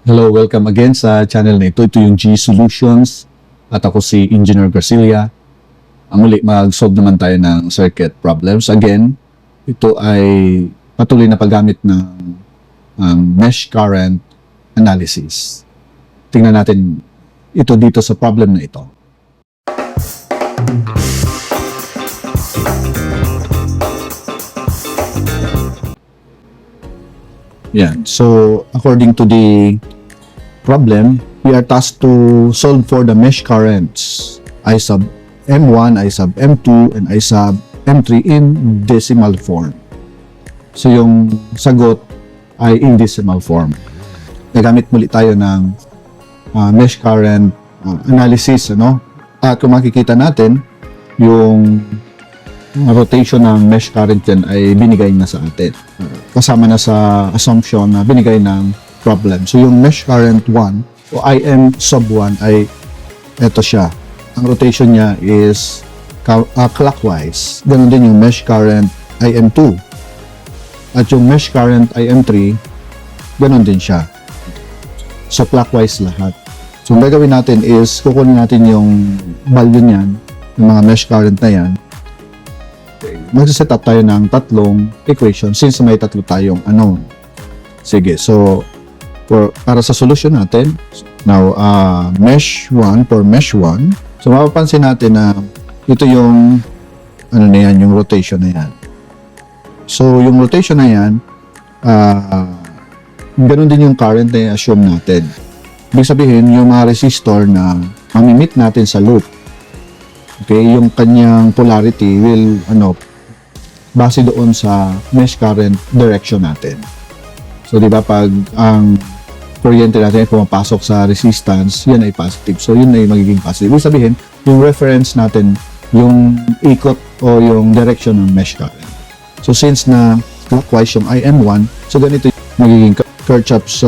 Hello, welcome again sa channel na ito. Ito yung G Solutions at ako si Engineer Garcilia. Muli, mag-solve naman tayo ng circuit problems. Again, ito ay patuloy na paggamit ng mesh current analysis. Tingnan natin ito dito sa problem na ito. Yan. So, according to the problem, we are tasked to solve for the mesh currents I sub M1, I sub M2, and I sub M3 in decimal form. So, yung sagot ay in decimal form. Nagamit muli tayo ng mesh current analysis, ano? At kung makikita natin, yung rotation ng mesh current yan ay binigay na sa atin. Kasama na sa assumption na binigay ng problem. So, yung mesh current 1 o IM sub 1 ay eto siya. Ang rotation niya is clockwise. Ganun din yung mesh current IM2. At yung mesh current IM3, ganun din siya. So, clockwise lahat. So, ang gagawin natin is kukunin natin yung value niyan, yung mga mesh current na yan. Magsiset up tayo ng tatlong equation since may tatlo tayong unknown. Sige, so para sa solution natin, now mesh 1 for mesh 1. So mapapansin natin na ito yung ano na yan, yung rotation na yan. So yung rotation na yan, ganun din yung current na i-assume natin. Ibig sabihin, yung mga resistor na mamimit natin sa loop, okay, yung kanyang polarity will base doon sa mesh current direction natin. So, di ba, pag ang kuryente natin ay pumapasok sa resistance, yan ay positive. So, yun ay magiging positive. Ibig sabihin, yung reference natin, yung ikot o yung direction ng mesh current. So, since na clockwise yung IM1, so ganito yung magiging Kirchhoff's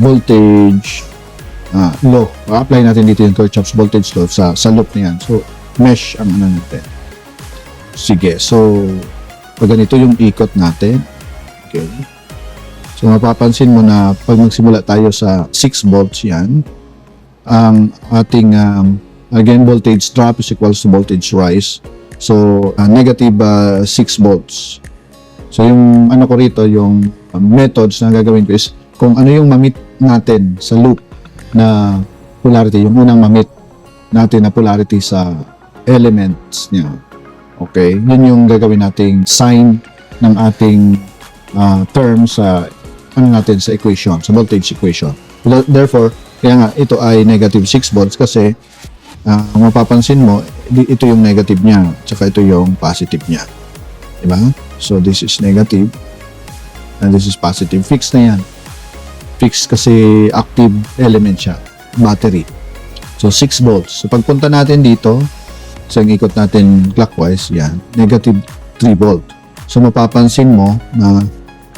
voltage law. Apply natin dito yung Kirchhoff's voltage law sa loop na yan. So, mesh ang ano natin. Sige, so pag ganito yung ikot natin, okay. So mapapansin mo na pag magsimula tayo sa 6 volts yan, ang ating again voltage drop is equals to voltage rise. So negative 6 volts. So yung ano ko rito, yung methods na gagawin ko is kung ano yung mamit natin sa loop na polarity, yung unang mamit natin na polarity sa elements niya. Okay, yun yung gagawin nating sign ng ating term sa natin sa equation, sa voltage equation. Therefore, kaya nga ito ay negative 6 volts kasi mapapansin mo, ito yung negative niya, tsaka ito yung positive niya. Diba? So, this is negative and this is positive. Fixed na yan. Fixed kasi active element siya, battery. So, 6 volts. So, pagpunta natin dito, sa ikot natin clockwise, yan, negative 3 volt. So, mapapansin mo na,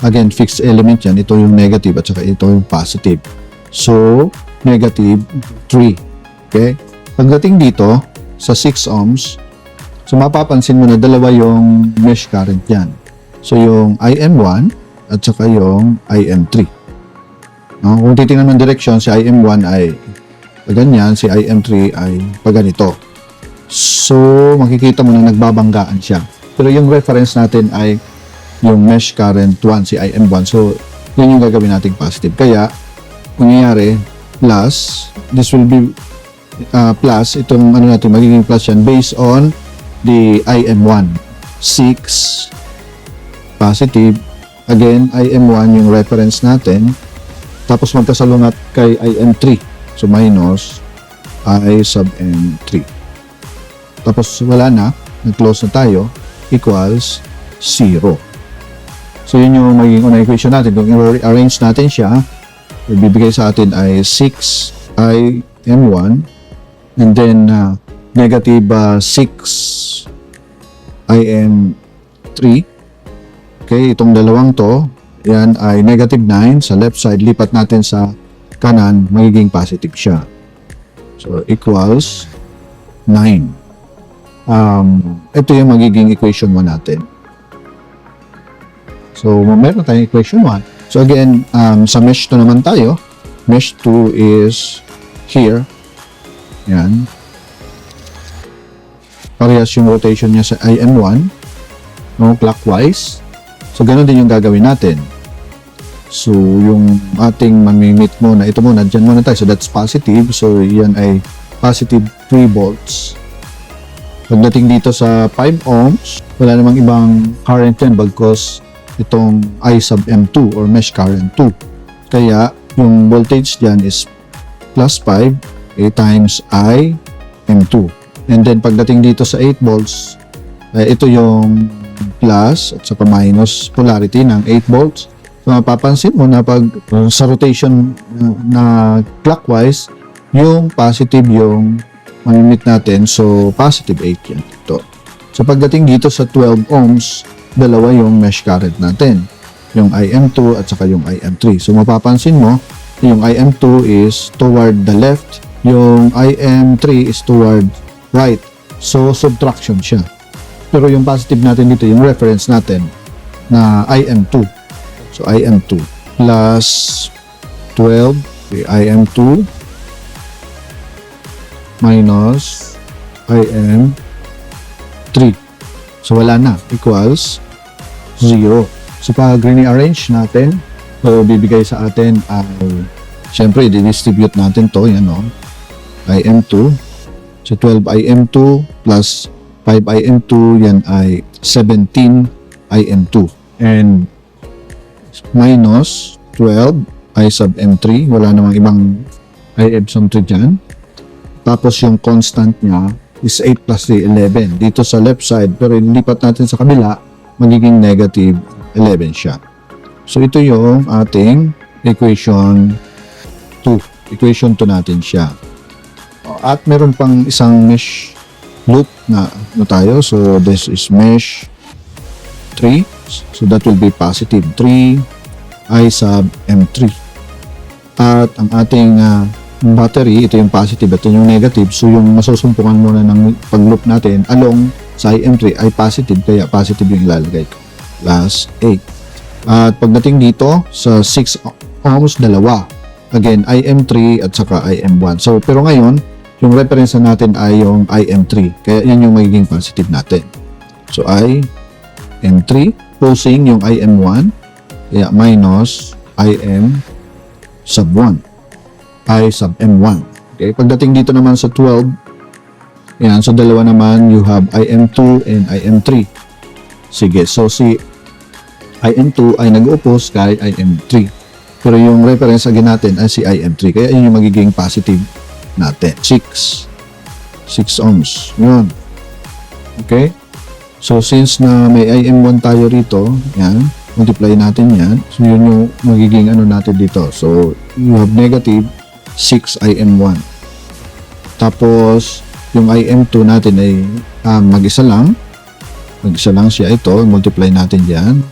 again, fixed element yan. Ito yung negative at saka ito yung positive. So, negative 3. Okay? Pagdating dito, sa 6 ohms, so, mapapansin mo na dalawa yung mesh current yan. So, yung IM1 at saka yung IM3. No? Kung titingnan ng direction, si IM1 ay paganyan, si IM3 ay paganito. So, makikita mo na nagbabanggaan siya. Pero yung reference natin ay yung mesh current 1, si IM1. So, yun yung gagawin nating positive. Kaya, mangyayari, plus, this will be plus, itong ano natin, magiging plus yan, based on the IM1. 6, positive. Again, IM1 yung reference natin. Tapos, magkasalungat kay IM3. So, minus I sub M3. Tapos wala na, nag-close na tayo, equals 0. So yun yung magiging unang equation natin. Kung i-arrange natin siya, ibibigay sa atin ay 6i m1 and then negative 6 im3. Okay, itong dalawang to, yan ay negative 9 sa left side, lipat natin sa kanan, magiging positive siya. So equals 9. Ito yung magiging equation 1 natin. So, meron tayong equation 1. So, again, sa mesh 2 naman tayo. Mesh 2 is here. Yan. Parehas yung rotation niya sa IM1. No, clockwise. So, ganun din yung gagawin natin. So, yung ating mamimit muna, ito muna, dyan muna tayo. So, that's positive. So, yan ay positive 3 volts. Pagdating dito sa 5 ohms, wala namang ibang current yan because itong I sub M2 or mesh current 2. Kaya, yung voltage dyan is plus 5 times I M2. And then, pagdating dito sa 8 volts, ito yung plus at saka minus polarity ng 8 volts. So, mapapansin mo na pag sa rotation na clockwise, yung positive yung mamimit natin. So, positive 8 yan dito. So, pagdating dito sa 12 ohms, dalawa yung mesh current natin. Yung IM2 at saka yung IM3. So, mapapansin mo, yung IM2 is toward the left, yung IM3 is toward right. So, subtraction siya. Pero yung positive natin dito, yung reference natin na IM2. So, IM2 plus 12, okay, IM2 minus IM3. So, wala na. Equals 0. So, pag rearrange natin, so, bibigay sa atin ay, syempre, i-distribute natin to, yan o, IM2. So, 12 IM2 plus 5 IM2, yan ay 17 IM2. And minus 12 I sub M3, wala namang ibang I sub 3 dyan. Tapos yung constant niya is 8 plus 3, 11. Dito sa left side, pero ilipat natin sa kabila, magiging negative 11 siya. So ito yung ating equation 2. Equation 2 natin siya. At meron pang isang mesh loop na tayo. So, this is mesh 3. So, that will be positive 3 I sub M3. At ang ating battery, ito yung positive, ito yung negative. So, yung masusumpungan muna ng pag-loop natin along sa IM3 ay positive, kaya positive yung ilalagay ko. Plus 8. At pagdating dito sa 6 ohms, dalawa. Again, IM3 at saka IM1. So, pero ngayon, yung reference natin ay yung IM3. Kaya yan yung magiging positive natin. So, IM3 posing yung IM1. Kaya minus IM sub 1. I sub M1. Okay? Pagdating dito naman sa 12, yan. So, dalawa naman, you have IM2 and IM3. Sige. So, si IM2 ay nag-oppose kay IM3. Pero yung reference again natin ay si IM3. Kaya yun yung magiging positive natin. 6 ohms. Yun. Okay? So, since na may IM1 tayo rito, yan, multiply natin yan. So, yun yung magiging ano natin dito. So, you have negative 6 IM1. Tapos, yung IM2 natin ay mag-isa lang. Mag-isa lang siya ito. Multiply natin yan.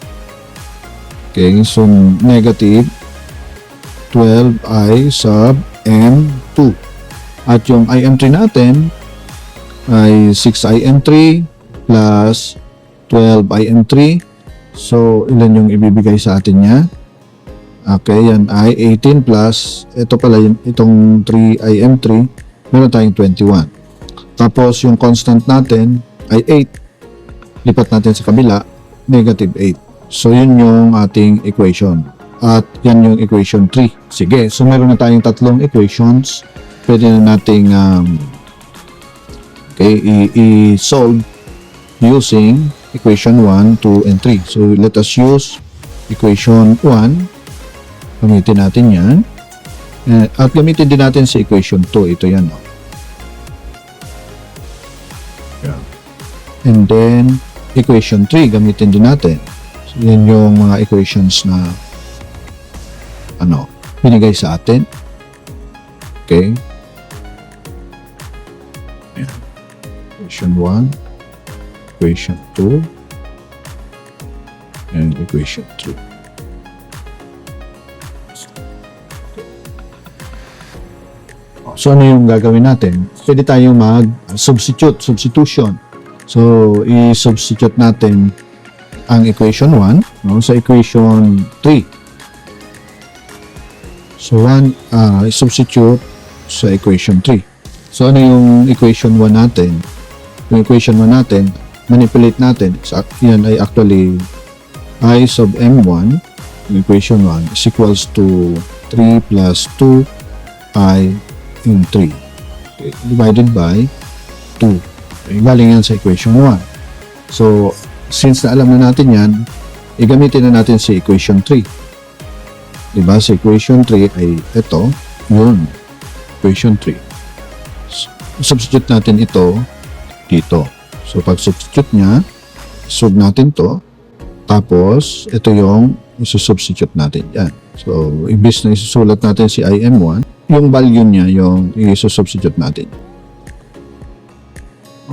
Okay? So, negative 12I sub M2. At yung IM3 natin ay 6IM3 plus 12IM3. So, ilan yung ibibigay sa atin niya? Okay, yan ay 18 plus, ito pala itong 3IM3, meron tayong 21. Tapos, yung constant natin ay 8. Lipat natin sa kabila, negative 8. So, yun yung ating equation. At yan yung equation 3. Sige, so meron na tayong tatlong equations. Pwede na nating i-solve using equation 1, 2, and 3. So, let us use equation 1. Gamitin natin yan. At gamitin din natin si equation 2. Ito yan. And then, equation 3, gamitin din natin. So, yan yung mga equations na binigay sa atin. Okay. Equation 1, equation 2, and equation 3. So, ano yung gagawin natin? Pwede tayong substitution. So, i-substitute natin ang equation 1 sa equation 3. So, 1, substitute sa equation 3. So, ano yung equation 1 natin? Yung equation 1 natin, manipulate natin. Yan ay actually I sub m1, yung equation 1, is equals to 3 plus 2i in 3. Okay, divided by 2. Okay, galing yan sa equation 1. So, since na alam na natin yan, gamitin na natin si equation 3. Diba? Sa equation 3 ay ito, yun. Equation 3. Substitute natin ito dito. So, pag substitute niya, solve natin to. Tapos, ito yung isusubstitute natin yan. So, ibis na isusulat natin si IM1, yung value niya yung isusubstitute natin.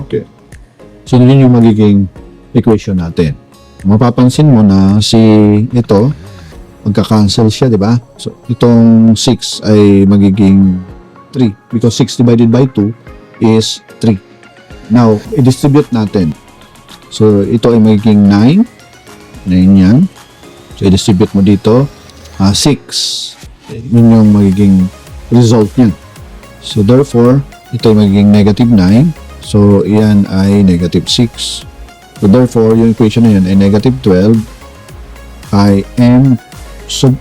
Okay. So, yun yung magiging equation natin. Mapapansin mo na si ito, magka-cancel siya, di ba? So, itong 6 ay magiging 3 because 6 divided by 2 is 3. Now, i-distribute natin. So, ito ay magiging 9. 9 yan. So, i-distribute mo dito. 6. Yun yung magiging result niya. So, therefore, ito ay magiging negative 9. So, yan ay negative 6. So, therefore, yung equation na yan ay negative 12 I sub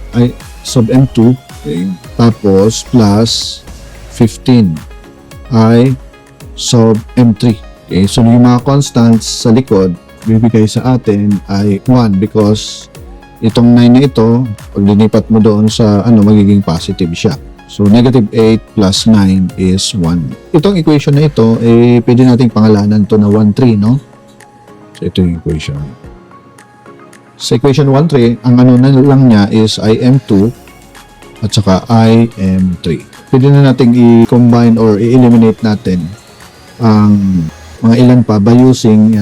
m2 okay, tapos plus 15 I sub m3. Okay, so yung mga constants sa likod bibigay sa atin ay 1 because itong 9 na ito, pag linipat mo doon sa magiging positive siya. So negative 8 plus 9 is 1. Itong equation na ito, pwede nating pangalanan to na 1, 3, no? So ito yung equation. Sa equation 1, 3, ang na lang niya is IM2 at saka IM3. Pwede na nating i-combine or i-eliminate natin ang mga ilan pa by using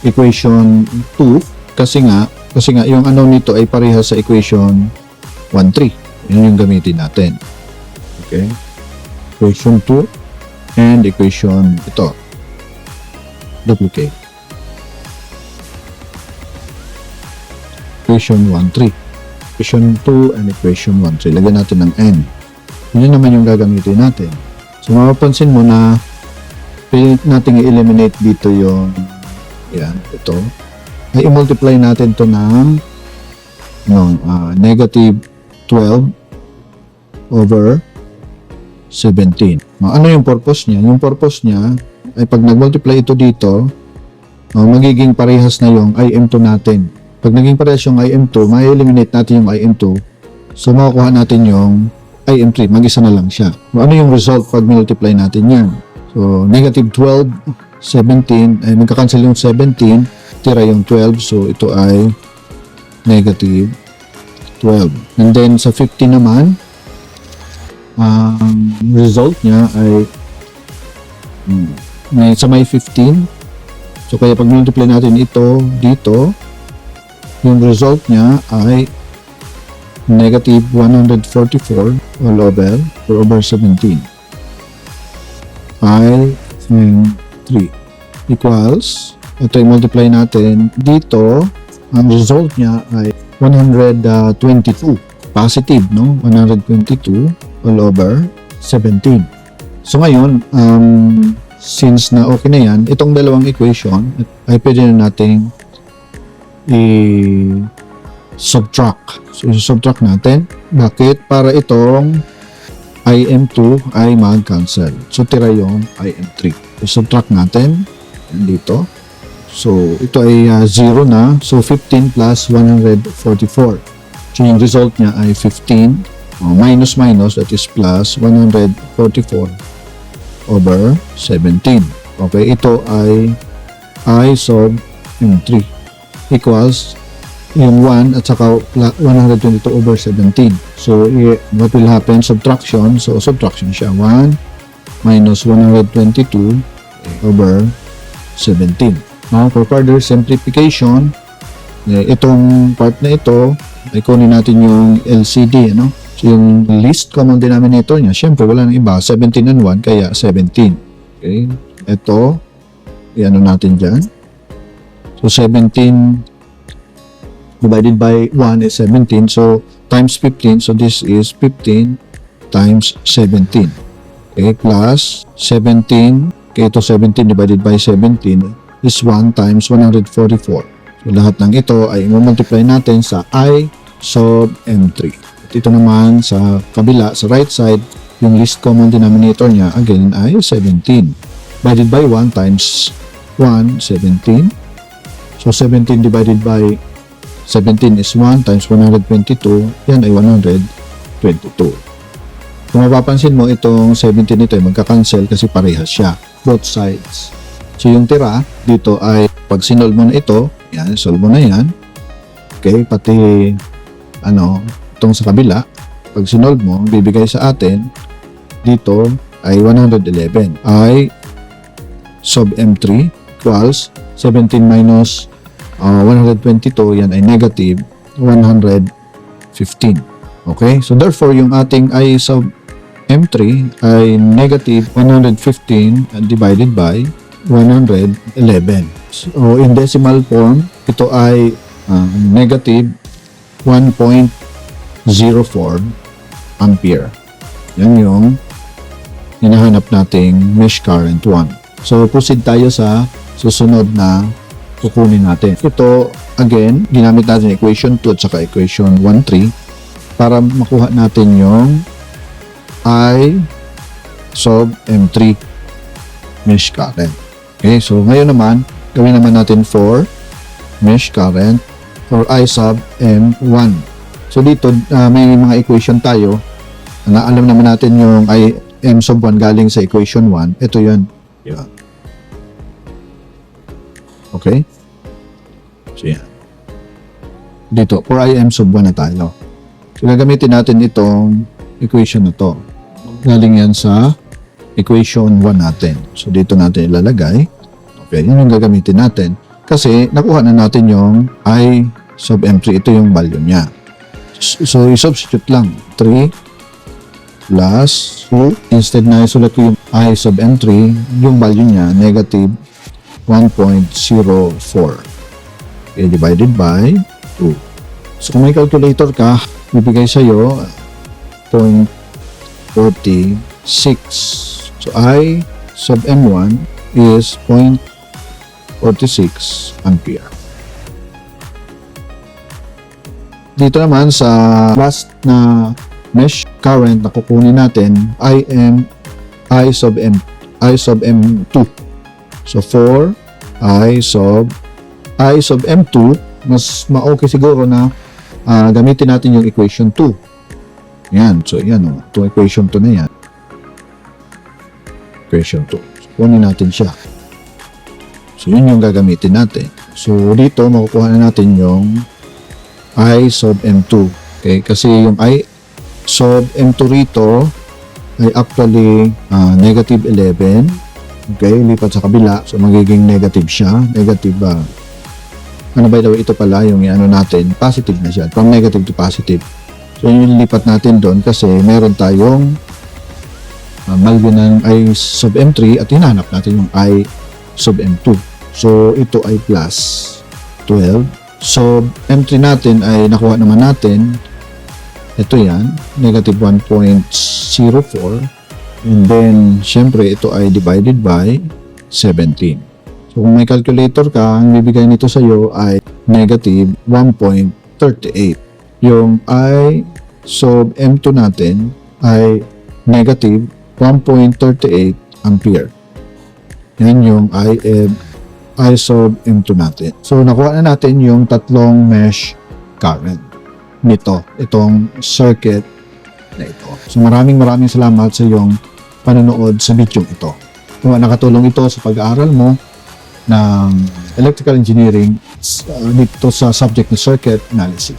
equation 2 kasi nga yung nito ay parehas sa equation 1, 3. Yun yung gamitin natin. Okay? Equation 2 and equation ito. Duplicate. Equation 1, 3. Equation 2 and equation 1, 3. Lagyan natin ng n. Yun naman yung gagamitin natin. So, mapapansin mo na pwede natin i-eliminate dito yung ito. Ay, i-multiply natin to ng negative 12 over 17. Ano yung purpose niya? Yung purpose niya ay pag nag-multiply ito dito, magiging parehas na yung IM2 natin. Pag naging parehas yung IM2, ma-eliminate natin yung IM2. So, makukuha natin yung IM3. Mag-isa na lang siya. Ano yung result pag multiply natin yan? So, negative 12, 17, ay magka-cancel yung 17, tira yung 12. So, ito ay negative 12. And then, sa 15 naman, ang result niya ay sa may 15. So, kaya pag multiply natin ito dito, yung result niya ay negative 144 all over 17. I and 3 equals, ito yung multiply natin dito, ang result niya ay 122. Positive, no? 122 all over 17. So ngayon, since na okay na yan, itong dalawang equation ay pwede na nating i-subtract. So, i-subtract natin. Bakit? Para itong IM2 ay mag-cancel. So, tira yung IM3. I-subtract natin dito. So, ito ay 0 na. So, 15 plus 144. So, yung result niya ay 15. Minus, that is plus 144 over 17. Okay, ito ay I sub M3 equals yung 1 at saka 122 over 17. So, what will happen? Subtraction. So, subtraction siya. 1 minus 122 over 17. Now, for further simplification, itong part na ito, ay kunin natin yung LCD, ano? So, yung least common denominator niya, syempre, wala nang iba. 17 and 1, kaya 17. Okay? Ito, i-ano natin dyan. So, 17 divided by 1 is 17. So, times 15. So this is 15 times 17. Okay, plus 17. Okay, ito 17 divided by 17 is 1 times 144. So lahat ng ito ay i-multiply natin sa I sub M3. At ito naman sa kabila, sa right side, yung least common denominator niya, again, ay 17. Divided by 1 times 1, 17. So 17 divided by 17 is 1 times 122. Yan ay 122. Kung mapapansin mo, itong 17 ito ay magka-cancel kasi parehas siya. Both sides. So yung tira dito ay pag sinolve mo na ito, yan, solve mo na yan. Okay, pati itong sa kabila, pag sinolve mo, bibigay sa atin dito ay 111 ay sub M3 equals 17 minus 122, yan ay negative 115. Okay, so therefore yung ating I sub M3 ay negative 115 divided by 111. So in decimal form, ito ay negative 1.04 ampere. Yan yung hinahanap nating mesh current 1. So proceed tayo sa susunod na kukunin natin. Ito, again, ginamit natin equation 2 at saka equation 1.3 para makuha natin yung I sub M3 mesh current. Okay, so ngayon naman, gawin naman natin for mesh current for I sub M1. So dito, may mga equation tayo na alam naman natin yung I M sub 1 galing sa equation 1. Ito yun. Yeah. Okay? So yan. Dito, for I M sub 1 na tayo. So gagamitin natin itong equation na to. Galing yan sa equation 1 natin. So dito natin ilalagay. Okay, yun yung gagamitin natin. Kasi nakuha na natin yung I sub M3. Ito yung value niya. So i-substitute lang. 3 plus 2. Instead na isulat ko yung I sub M3, yung value niya, negative 1.04. Okay, divided by 2. So kung may calculator ka, bibigay sa'yo 0.46. So I sub M1 is 0.46 ampere. Dito naman sa last na mesh current na kukunin natin, I sub M2. So for I sub M2, mas ma-okay siguro na gamitin natin yung equation 2. Yan. So yan o. Itong equation 2 na yan. Equation 2. So, kunin natin siya. So yun yung gagamitin natin. So dito makukuha na natin yung I sub M2. Okay? Kasi yung I sub M2 rito ay actually negative 11. Okay? Lipat sa kabila. So magiging negative siya. Negative by the way, ito pala yung natin, positive na siya. From negative to positive. So yun yung lipat natin doon kasi meron tayong value ng I sub M3 at hinahanap natin yung I sub M2. So ito ay plus 12. So M3 natin ay nakuha naman natin. Ito yan, negative 1.04. And then, syempre, ito ay divided by 17. So kung may calculator ka, ang bibigay nito sa iyo ay negative 1.38. Yung I sub M2 natin ay negative 1.38 ampere. Yan yung I sub M2 natin. So nakuha na natin yung tatlong mesh current nito, itong circuit na ito. So maraming salamat sa iyong panonood sa video ito. Kung nakatulong ito sa pag-aaral mo ng electrical engineering dito sa subject na circuit analysis.